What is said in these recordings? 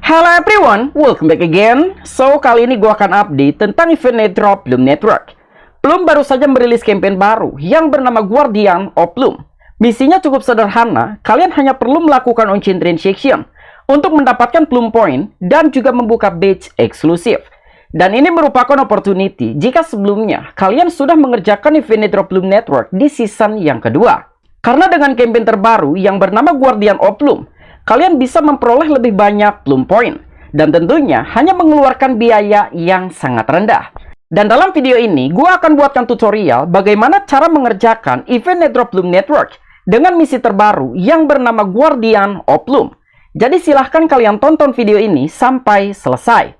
Hello everyone, welcome back again. So, kali ini gue akan update tentang event airdrop Bloom Network. Bloom baru saja merilis campaign baru yang bernama Guardian of Bloom. Misinya cukup sederhana, kalian hanya perlu melakukan on-chain transaction untuk mendapatkan Bloom Point dan juga membuka badge eksklusif. Dan ini merupakan opportunity jika sebelumnya kalian sudah mengerjakan event airdrop Bloom Network di season yang kedua. Karena dengan campaign terbaru yang bernama Guardian of Bloom, kalian bisa memperoleh lebih banyak Bloom Point, dan tentunya hanya mengeluarkan biaya yang sangat rendah. Dan dalam video ini, gue akan buatkan tutorial bagaimana cara mengerjakan event airdrop Bloom Network dengan misi terbaru yang bernama Guardian of Bloom. Jadi silahkan kalian tonton video ini sampai selesai.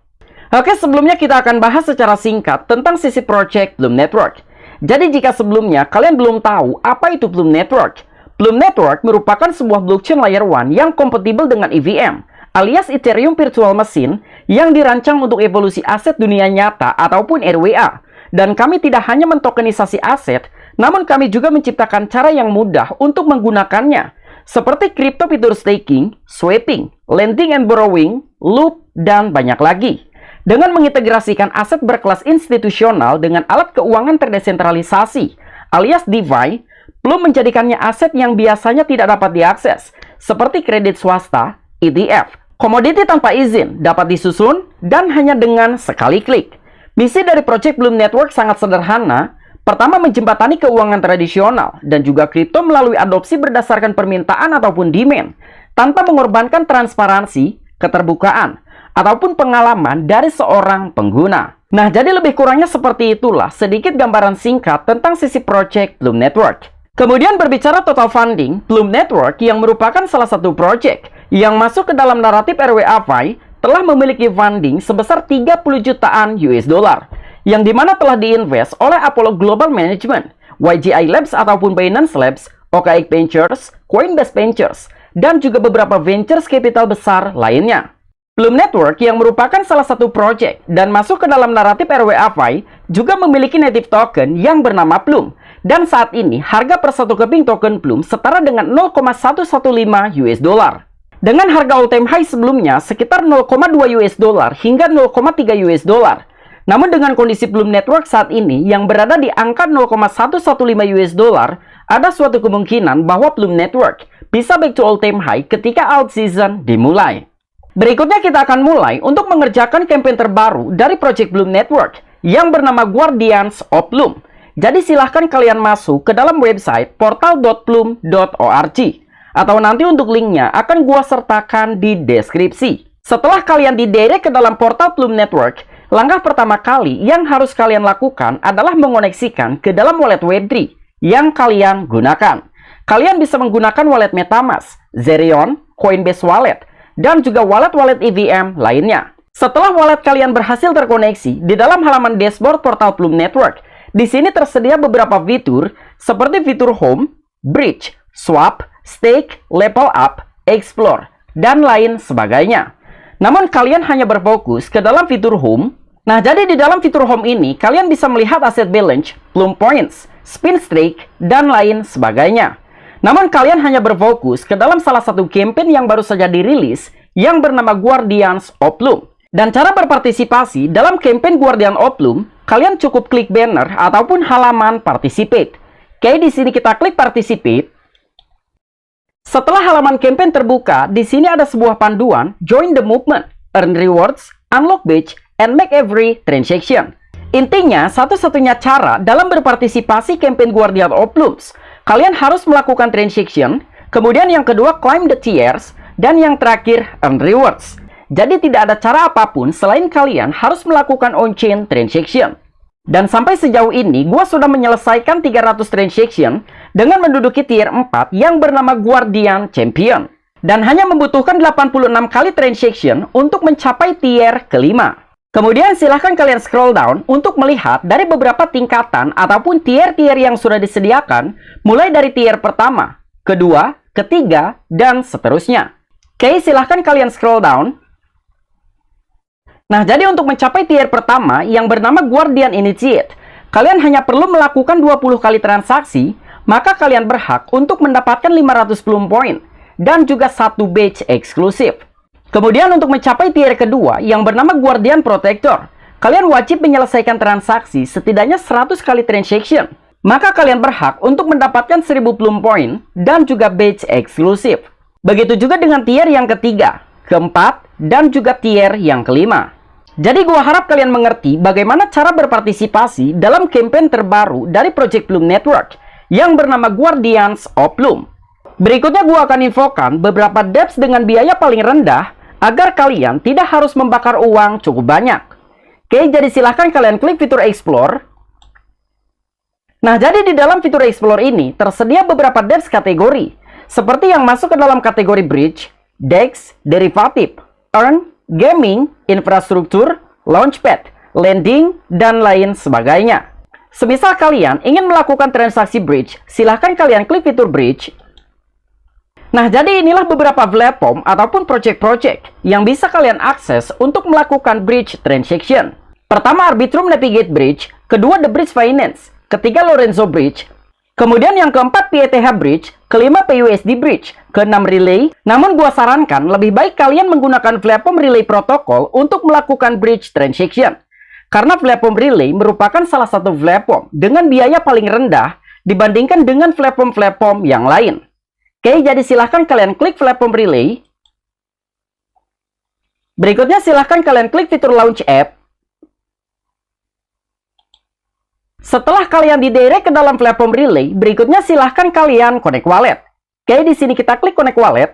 Oke, sebelumnya kita akan bahas secara singkat tentang sisi project Bloom Network. Jadi jika sebelumnya kalian belum tahu apa itu Bloom Network, Bloom Network merupakan sebuah blockchain layer 1 yang kompatibel dengan EVM, alias Ethereum Virtual Machine, yang dirancang untuk evolusi aset dunia nyata ataupun RWA. Dan kami tidak hanya mentokenisasi aset, namun kami juga menciptakan cara yang mudah untuk menggunakannya, seperti crypto fitur staking, swapping, lending and borrowing, loop, dan banyak lagi. Dengan mengintegrasikan aset berkelas institusional dengan alat keuangan terdesentralisasi, alias DeFi, Bloom menjadikannya aset yang biasanya tidak dapat diakses, seperti kredit swasta, ETF, komoditi tanpa izin, dapat disusun, dan hanya dengan sekali klik. Misi dari Project Bloom Network sangat sederhana. Pertama, menjembatani keuangan tradisional, dan juga kripto melalui adopsi berdasarkan permintaan ataupun demand, tanpa mengorbankan transparansi, keterbukaan, ataupun pengalaman dari seorang pengguna. Nah, jadi lebih kurangnya seperti itulah sedikit gambaran singkat tentang sisi Project Bloom Network. Kemudian berbicara total funding, Bloom Network yang merupakan salah satu project yang masuk ke dalam naratif RWA-Fi telah memiliki funding sebesar 30 jutaan US dollar, yang dimana telah diinvest oleh Apollo Global Management, YGI Labs ataupun Binance Labs, OKX Ventures, Coinbase Ventures, dan juga beberapa ventures capital besar lainnya. Bloom Network yang merupakan salah satu project dan masuk ke dalam naratif RWA-Fi juga memiliki native token yang bernama Bloom. Dan saat ini, harga per satu keping token Bloom setara dengan 0,115 US dollar. Dengan harga all time high sebelumnya sekitar 0,2 US dollar hingga 0,3 US dollar. Namun dengan kondisi Bloom Network saat ini yang berada di angka 0,115 US dollar, ada suatu kemungkinan bahwa Bloom Network bisa back to all time high ketika alt season dimulai. Berikutnya kita akan mulai untuk mengerjakan campaign terbaru dari Project Bloom Network yang bernama Guardians of Bloom. Jadi silahkan kalian masuk ke dalam website portal.bloom.org, atau nanti untuk linknya akan gua sertakan di deskripsi. Setelah kalian didirect ke dalam portal Bloom Network, langkah pertama kali yang harus kalian lakukan adalah mengoneksikan ke dalam wallet Web3 yang kalian gunakan. Kalian bisa menggunakan wallet MetaMask, Zerion, Coinbase Wallet, dan juga wallet-wallet EVM lainnya. Setelah wallet kalian berhasil terkoneksi di dalam halaman dashboard portal Bloom Network, di sini tersedia beberapa fitur seperti fitur Home, Bridge, Swap, Stake, Level Up, Explore, dan lain sebagainya. Namun kalian hanya berfokus ke dalam fitur Home. Nah, jadi di dalam fitur Home ini kalian bisa melihat aset balance, Bloom Points, Spin Stake, dan lain sebagainya. Namun kalian hanya berfokus ke dalam salah satu campaign yang baru saja dirilis yang bernama Guardians of Bloom. Dan cara berpartisipasi dalam campaign Guardian of Bloom, kalian cukup klik banner ataupun halaman participate. Oke, di sini kita klik participate. Setelah halaman campaign terbuka, di sini ada sebuah panduan join the movement, earn rewards, unlock badge, and make every transaction. Intinya, satu-satunya cara dalam berpartisipasi campaign Guardian of Blooms, kalian harus melakukan transaction, kemudian yang kedua climb the tiers, dan yang terakhir earn rewards. Jadi tidak ada cara apapun selain kalian harus melakukan on-chain transaction. Dan sampai sejauh ini, gua sudah menyelesaikan 300 transaction dengan menduduki tier 4 yang bernama Guardian Champion. Dan hanya membutuhkan 86 kali transaction untuk mencapai tier kelima. Kemudian silahkan kalian scroll down untuk melihat dari beberapa tingkatan ataupun tier-tier yang sudah disediakan, mulai dari tier pertama, kedua, ketiga, dan seterusnya. Oke, silahkan kalian scroll down. Nah, jadi untuk mencapai tier pertama yang bernama Guardian Initiate, kalian hanya perlu melakukan 20 kali transaksi, maka kalian berhak untuk mendapatkan 500 Bloom Point dan juga satu badge eksklusif. Kemudian untuk mencapai tier kedua yang bernama Guardian Protector, kalian wajib menyelesaikan transaksi setidaknya 100 kali transaction. Maka kalian berhak untuk mendapatkan 1000 Plum Point dan juga badge eksklusif. Begitu juga dengan tier yang ketiga, keempat, dan juga tier yang kelima. Jadi gua harap kalian mengerti bagaimana cara berpartisipasi dalam campaign terbaru dari Project Plum Network yang bernama Guardians of Plum. Berikutnya gua akan infokan beberapa dapps dengan biaya paling rendah agar kalian tidak harus membakar uang cukup banyak. Oke, jadi silahkan kalian klik fitur Explore. Nah, jadi di dalam fitur Explore ini tersedia beberapa dapps kategori, seperti yang masuk ke dalam kategori Bridge, Dex, Derivative, Earn, Gaming, Infrastruktur, Launchpad, Lending, dan lain sebagainya. Semisal kalian ingin melakukan transaksi Bridge, silahkan kalian klik fitur Bridge. Nah, jadi inilah beberapa platform ataupun project-project yang bisa kalian akses untuk melakukan bridge transaction. Pertama, Arbitrum Navigate Bridge, kedua The Bridge Finance, ketiga Lorenzo Bridge, kemudian yang keempat PETH Bridge, kelima PUSD Bridge, keenam Relay. Namun gua sarankan lebih baik kalian menggunakan platform Relay Protocol untuk melakukan bridge transaction. Karena platform Relay merupakan salah satu platform dengan biaya paling rendah dibandingkan dengan platform-platform yang lain. Oke, jadi silahkan kalian klik platform Relay. Berikutnya silahkan kalian klik fitur Launch App. Setelah kalian didirect ke dalam platform Relay, berikutnya silahkan kalian connect wallet. Oke, di sini kita klik connect wallet.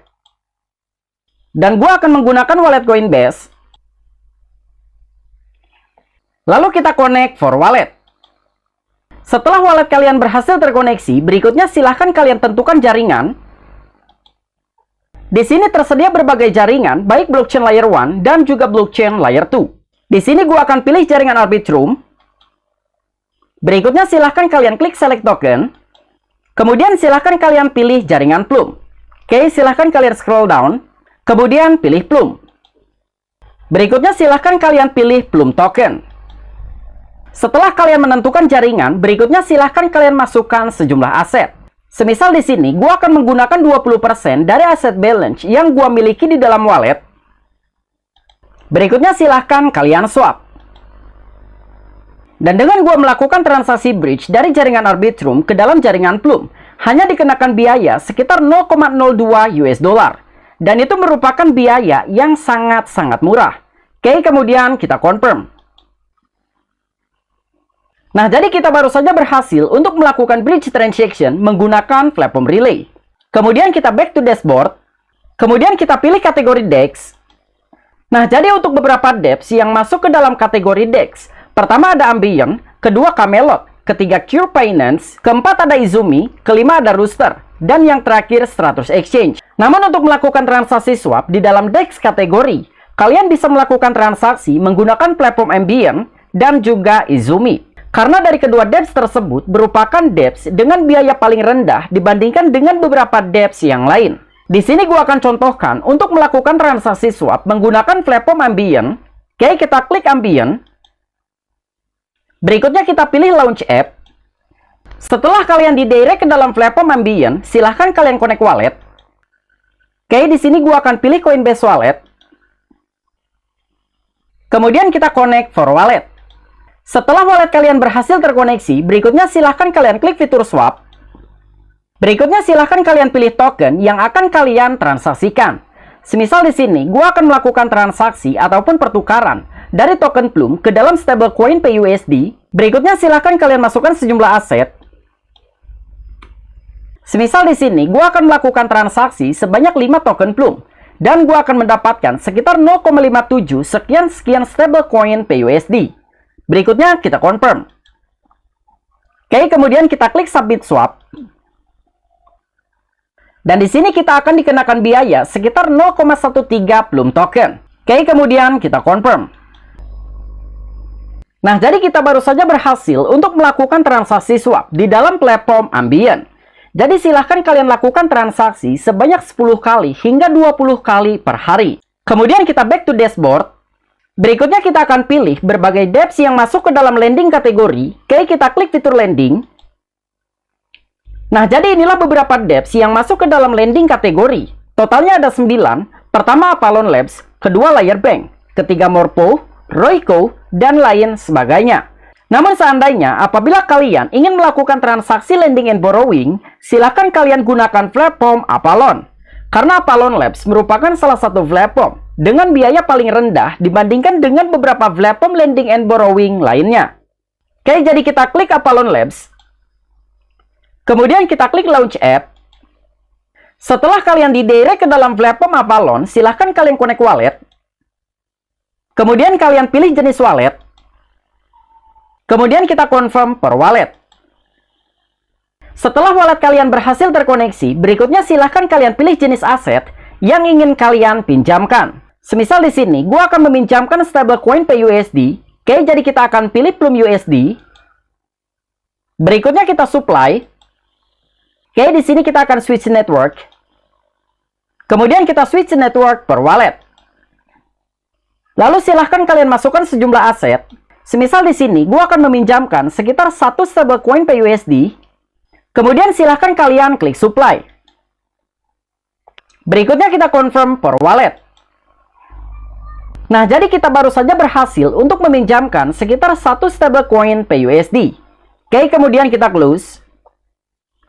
Dan gua akan menggunakan wallet Coinbase. Lalu kita connect for wallet. Setelah wallet kalian berhasil terkoneksi, berikutnya silahkan kalian tentukan jaringan. Di sini tersedia berbagai jaringan, baik blockchain layer 1 dan juga blockchain layer 2. Di sini gua akan pilih jaringan Arbitrum. Berikutnya silahkan kalian klik select token. Kemudian silahkan kalian pilih jaringan Plum. Oke, silahkan kalian scroll down. Kemudian pilih Plum. Berikutnya silahkan kalian pilih Plum token. Setelah kalian menentukan jaringan, berikutnya silahkan kalian masukkan sejumlah aset. Semisal di sini, gua akan menggunakan 20% dari aset balance yang gua miliki di dalam wallet. Berikutnya silahkan kalian swap. Dan dengan gua melakukan transaksi bridge dari jaringan Arbitrum ke dalam jaringan Plum, hanya dikenakan biaya sekitar 0,02 US dollar. Dan itu merupakan biaya yang sangat-sangat murah. Oke, kemudian kita confirm. Nah, jadi kita baru saja berhasil untuk melakukan bridge transaction menggunakan platform Relay. Kemudian kita back to dashboard. Kemudian kita pilih kategori DEX. Nah, jadi untuk beberapa dapps yang masuk ke dalam kategori DEX, pertama ada Ambient, kedua Camelot, ketiga Cure Finance, keempat ada Izumi, kelima ada Rooster, dan yang terakhir Stratos Exchange. Namun untuk melakukan transaksi swap di dalam DEX kategori, kalian bisa melakukan transaksi menggunakan platform Ambient dan juga Izumi. Karena dari kedua dapps tersebut merupakan dapps dengan biaya paling rendah dibandingkan dengan beberapa dapps yang lain. Di sini gua akan contohkan untuk melakukan transaksi swap menggunakan platform Ambient. Oke, kita klik Ambient. Berikutnya kita pilih Launch App. Setelah kalian didirect ke dalam platform Ambient, silahkan kalian connect wallet. Oke, di sini gua akan pilih Coinbase Wallet. Kemudian kita connect for wallet. Setelah wallet kalian berhasil terkoneksi, berikutnya silahkan kalian klik fitur swap. Berikutnya silahkan kalian pilih token yang akan kalian transaksikan. Semisal di sini, gua akan melakukan transaksi ataupun pertukaran dari token Plum ke dalam stablecoin PUSD. Berikutnya silahkan kalian masukkan sejumlah aset. Semisal di sini, gua akan melakukan transaksi sebanyak 5 token Plum. Dan gua akan mendapatkan sekitar 0,57 sekian stablecoin PUSD. Berikutnya kita confirm. Oke, kemudian kita klik submit swap. Dan di sini kita akan dikenakan biaya sekitar 0,13 Plum token. Oke, kemudian kita confirm. Nah, jadi kita baru saja berhasil untuk melakukan transaksi swap di dalam platform Ambient. Jadi silahkan kalian lakukan transaksi sebanyak 10 kali hingga 20 kali per hari. Kemudian kita back to dashboard. Berikutnya kita akan pilih berbagai dapps yang masuk ke dalam lending kategori. Oke, kita klik fitur lending. Nah, jadi inilah beberapa dapps yang masuk ke dalam lending kategori. Totalnya ada 9. Pertama Avalon Labs, kedua Layer Bank, ketiga Morpho, Royco, dan lain sebagainya. Namun seandainya apabila kalian ingin melakukan transaksi lending and borrowing, silakan kalian gunakan platform Avalon. Karena Avalon Labs merupakan salah satu platform dengan biaya paling rendah dibandingkan dengan beberapa platform lending and borrowing lainnya. Oke, jadi kita klik Avalon Labs. Kemudian kita klik Launch App. Setelah kalian didirect ke dalam platform Avalon, silahkan kalian connect wallet. Kemudian kalian pilih jenis wallet. Kemudian kita confirm per wallet. Setelah wallet kalian berhasil terkoneksi, berikutnya silahkan kalian pilih jenis aset yang ingin kalian pinjamkan. Semisal di sini, gua akan meminjamkan stablecoin PUSD. Oke, jadi kita akan pilih Plum USD. Berikutnya kita supply. Oke, di sini kita akan switch network. Kemudian kita switch network per wallet. Lalu silahkan kalian masukkan sejumlah aset. Semisal di sini, gua akan meminjamkan sekitar 1 stablecoin PUSD. Kemudian silahkan kalian klik supply. Berikutnya kita confirm per wallet. Nah, jadi kita baru saja berhasil untuk meminjamkan sekitar 1 stablecoin PUSD. Oke, kemudian kita close.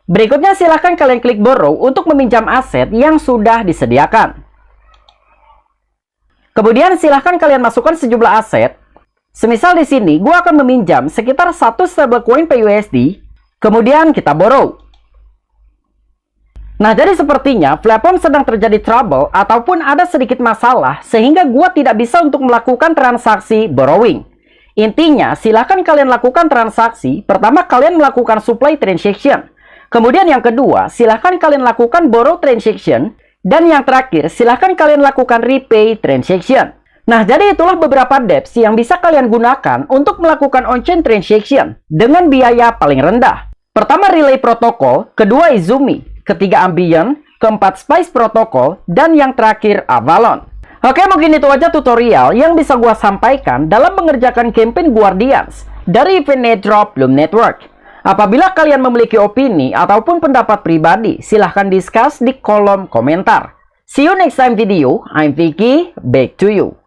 Berikutnya silahkan kalian klik borrow untuk meminjam aset yang sudah disediakan. Kemudian silahkan kalian masukkan sejumlah aset. Semisal di sini, gua akan meminjam sekitar 1 stablecoin PUSD, kemudian kita borrow. Nah, jadi sepertinya platform sedang terjadi trouble ataupun ada sedikit masalah sehingga gua tidak bisa untuk melakukan transaksi borrowing. Intinya, silahkan kalian lakukan transaksi. Pertama, kalian melakukan supply transaction. Kemudian yang kedua, silahkan kalian lakukan borrow transaction. Dan yang terakhir, silahkan kalian lakukan repay transaction. Nah, jadi itulah beberapa dApps yang bisa kalian gunakan untuk melakukan on-chain transaction dengan biaya paling rendah. Pertama Relay Protocol, kedua Izumi, ketiga Ambient, keempat Spice Protocol, dan yang terakhir Avalon. Oke, mungkin itu aja tutorial yang bisa gua sampaikan dalam mengerjakan campaign Guardians dari event Airdrop Bloom Network. Apabila kalian memiliki opini ataupun pendapat pribadi, silahkan discuss di kolom komentar. See you next time video. I'm Vicky, back to you.